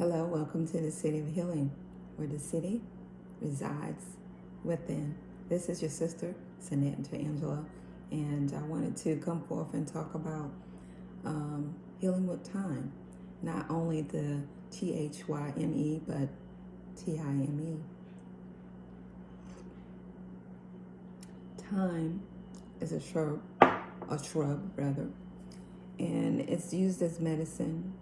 Hello, welcome to the City of Healing, where the city resides within. This is your sister, Sanette Angela, and I wanted to come forth and talk about healing with thyme. Not only the THYME, but TIME. Thyme is a shrub rather, and it's used as medicine.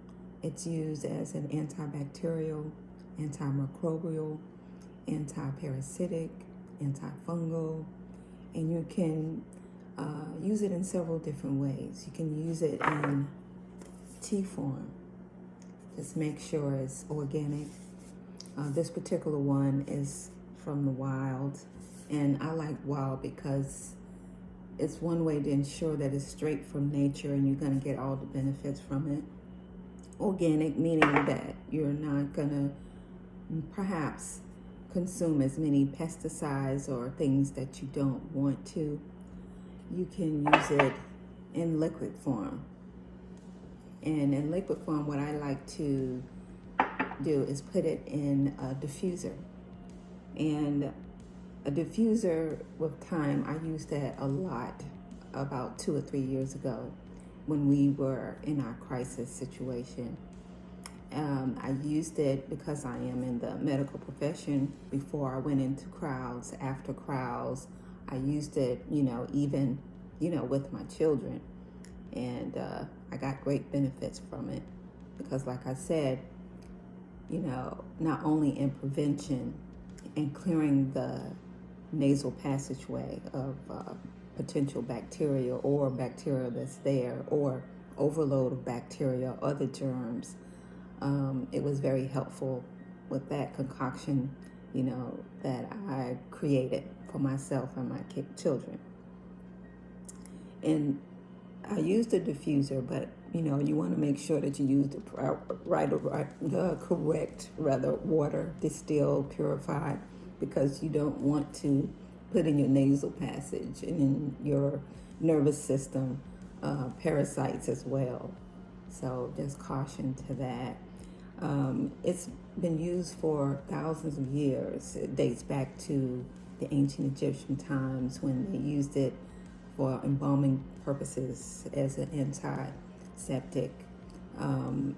It's used as an antibacterial, antimicrobial, anti-parasitic, antifungal, and you can use it in several different ways. You can use it in tea form. Just make sure it's organic. This particular one is from the wild, and I like wild because it's one way to ensure that it's straight from nature and you're going to get all the benefits from it. Organic, meaning that you're not going to perhaps consume as many pesticides or things that you don't want to. You can use it in liquid form. And in liquid form, what I like to do is put it in a diffuser. And a diffuser with thyme, I used that a lot about 2 or 3 years ago when we were in our crisis situation. I used it because I am in the medical profession. Before I went into crowds, after crowds, I used it, even, with my children. And I got great benefits from it because, like I said, not only in prevention and clearing the nasal passageway of potential bacteria or bacteria that's there or overload of bacteria, other germs. It was very helpful with that concoction, that I created for myself and my children. And I used a diffuser, but you want to make sure that you use the correct water, distilled, purified, because you don't want to put in your nasal passage and in your nervous system parasites as well. So just caution to that. It's been used for thousands of years. It dates back to the ancient Egyptian times when they used it for embalming purposes as an antiseptic.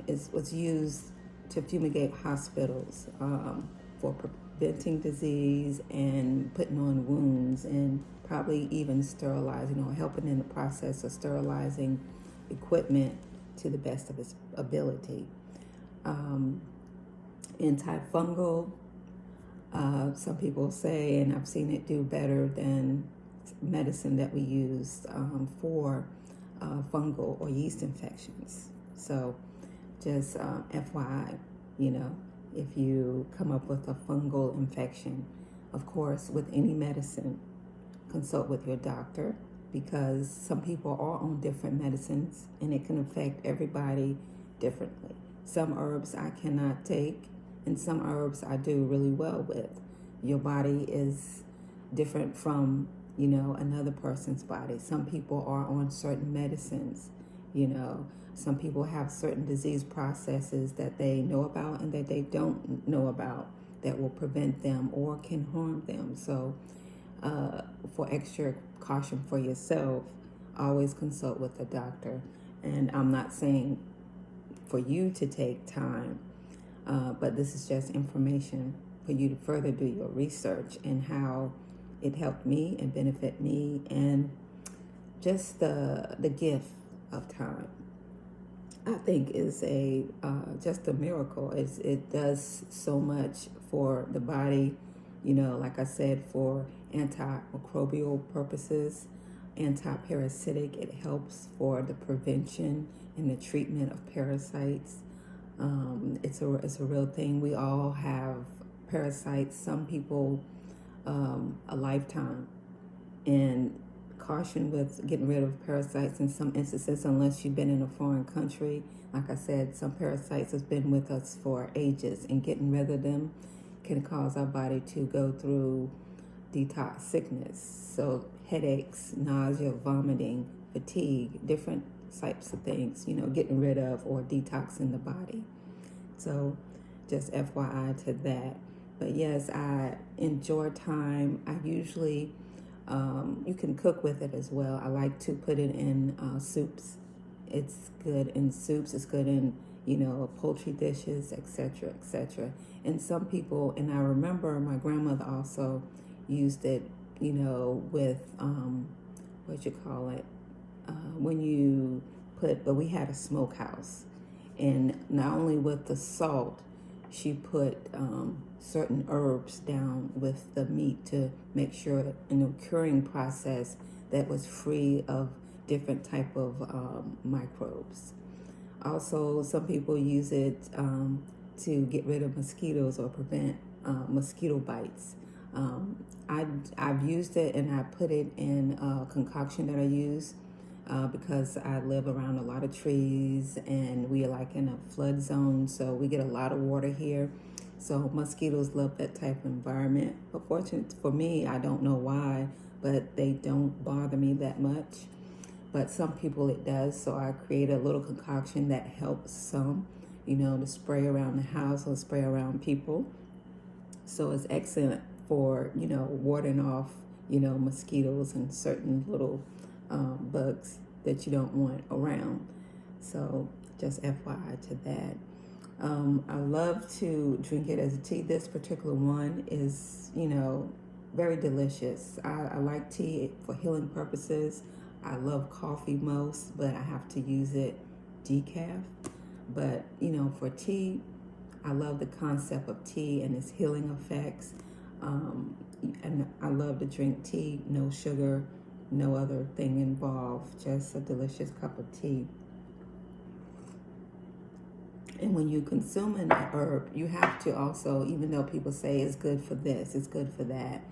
It was used to fumigate hospitals for preventing disease and putting on wounds and probably even sterilizing or helping in the process of sterilizing equipment to the best of its ability. Antifungal, some people say, and I've seen it do better than medicine that we use for fungal or yeast infections. So just FYI, if you come up with a fungal infection, of course, with any medicine, consult with your doctor, because some people are on different medicines and it can affect everybody differently. Some herbs I cannot take, and some herbs I do really well with. Your body is different from, another person's body. Some people are on certain medicines, Some people have certain disease processes that they know about and that they don't know about that will prevent them or can harm them. So for extra caution for yourself, always consult with a doctor. And I'm not saying for you to take thyme, but this is just information for you to further do your research and how it helped me and benefit me, and just the gift of thyme, I think, is just a miracle. It does so much for the body, like I said, for antimicrobial purposes, anti-parasitic. It helps for the prevention and the treatment of parasites. It's a real thing. We all have parasites. Some people a lifetime, and caution with getting rid of parasites in some instances, unless you've been in a foreign country. Like I said, some parasites have been with us for ages, and getting rid of them can cause our body to go through detox sickness. So headaches, nausea, vomiting, fatigue, different types of things, getting rid of or detoxing the body. So just FYI to that. But yes, I enjoy thyme. I usually, you can cook with it as well. I like to put it in soups. It's good in soups. It's good in, poultry dishes, etc., etc. And some people, and I remember my grandmother also used it, with, what you call it, when you but we had a smokehouse, and not only with the salt, she put certain herbs down with the meat to make sure in the curing process that was free of different type of microbes. Also, some people use it to get rid of mosquitoes or prevent mosquito bites. I've used it, and I put it in a concoction that I use because I live around a lot of trees, and we are like in a flood zone, so we get a lot of water here. So mosquitoes love that type of environment. But fortunate for me, I don't know why, but they don't bother me that much. But some people it does, so I create a little concoction that helps some, to spray around the house or spray around people. So it's excellent for, warding off, mosquitoes and certain little bugs that you don't want around. So just FYI to that. I love to drink it as a tea. This particular one is, very delicious. I like tea for healing purposes. I love coffee most, but I have to use it decaf. But, for tea, I love the concept of tea and its healing effects. And I love to drink tea, no sugar, no other thing involved, just a delicious cup of tea. And when you consume an herb, you have to also, even though people say it's good for this, it's good for that,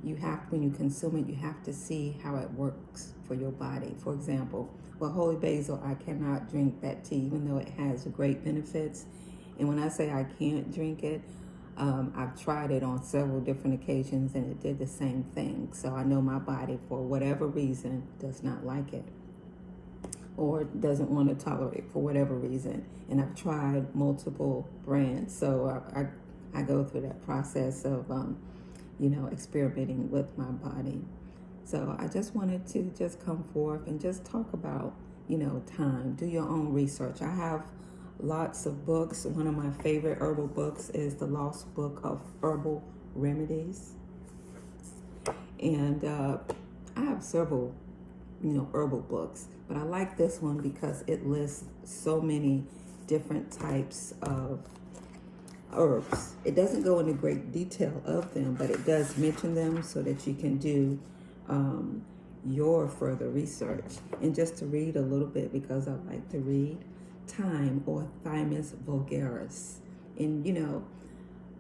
when you consume it, you have to see how it works for your body. For example, holy basil, I cannot drink that tea, even though it has great benefits. And when I say I can't drink it, I've tried it on several different occasions, and it did the same thing. So I know my body, for whatever reason, does not like it, or doesn't want to tolerate it for whatever reason. And I've tried multiple brands, so I go through that process of experimenting with my body. So I just wanted to just come forth and just talk about thyme. Do your own research. I have lots of books. One of my favorite herbal books is The Lost Book of Herbal Remedies, and I have several herbal books, but I like this one because it lists so many different types of herbs. It doesn't go into great detail of them, but it does mention them so that you can do your further research. And just to read a little bit, because I like to read, thyme, or Thymus vulgaris. And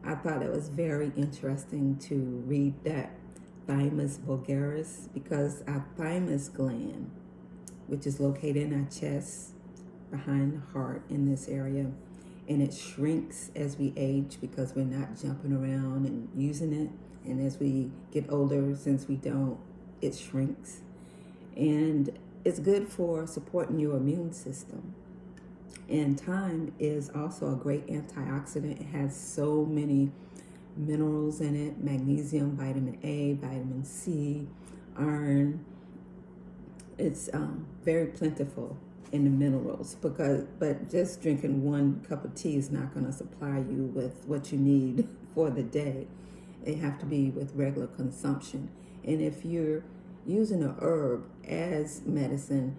I thought it was very interesting to read that, Thymus vulgaris, because our thymus gland, which is located in our chest, behind the heart in this area, and it shrinks as we age because we're not jumping around and using it. And as we get older, since we don't, it shrinks. And it's good for supporting your immune system. And thyme is also a great antioxidant. It has so many minerals in it: magnesium, vitamin A, vitamin C, iron. It's very plentiful in the minerals, but just drinking one cup of tea is not going to supply you with what you need for the day. They have to be with regular consumption. And if you're using a herb as medicine,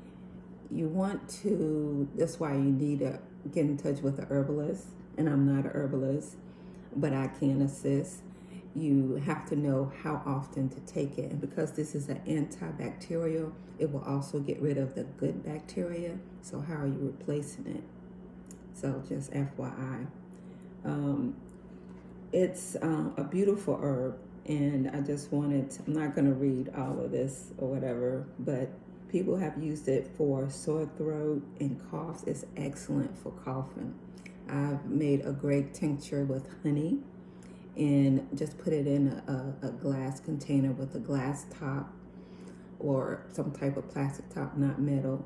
you want to, that's why you need to get in touch with a herbalist. And I'm not a herbalist, but I can assist. You have to know how often to take it. And because this is an antibacterial, it will also get rid of the good bacteria. So how are you replacing it? So just FYI. It's a beautiful herb. And I just wanted, I'm not going to read all of this or whatever, but people have used it for sore throat and coughs. It's excellent for coughing. I've made a great tincture with honey and just put it in a glass container with a glass top or some type of plastic top, not metal,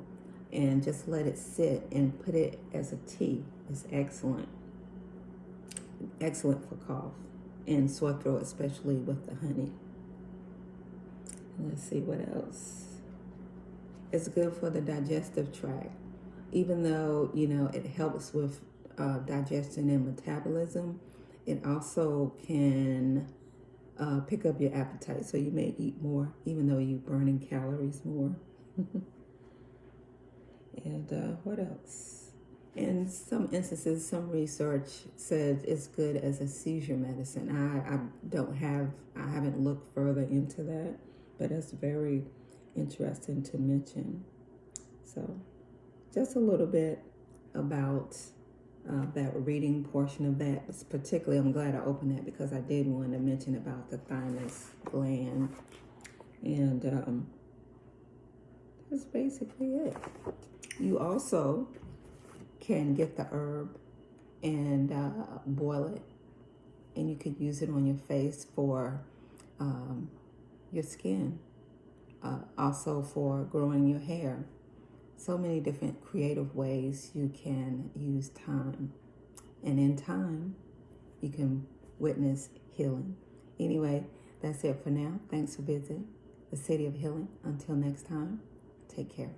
and just let it sit and put it as a tea. It's excellent. excellent for cough and sore throat, especially with the honey. Let's see what else. It's good for the digestive tract. Even though, it helps with digestion and metabolism, it also can pick up your appetite. So you may eat more, even though you're burning calories more. And what else? In some instances, some research says it's good as a seizure medicine. I haven't looked further into that, but that's very interesting to mention. So just a little bit about that reading portion of that. Particularly, I'm glad I opened that because I did want to mention about the thymus gland. And that's basically it. You also can get the herb and boil it, and you could use it on your face for your skin, also for growing your hair. So many different creative ways you can use thyme, and in time you can witness healing. Anyway, that's it for now. Thanks for visiting the City of Healing. Until next time, take care.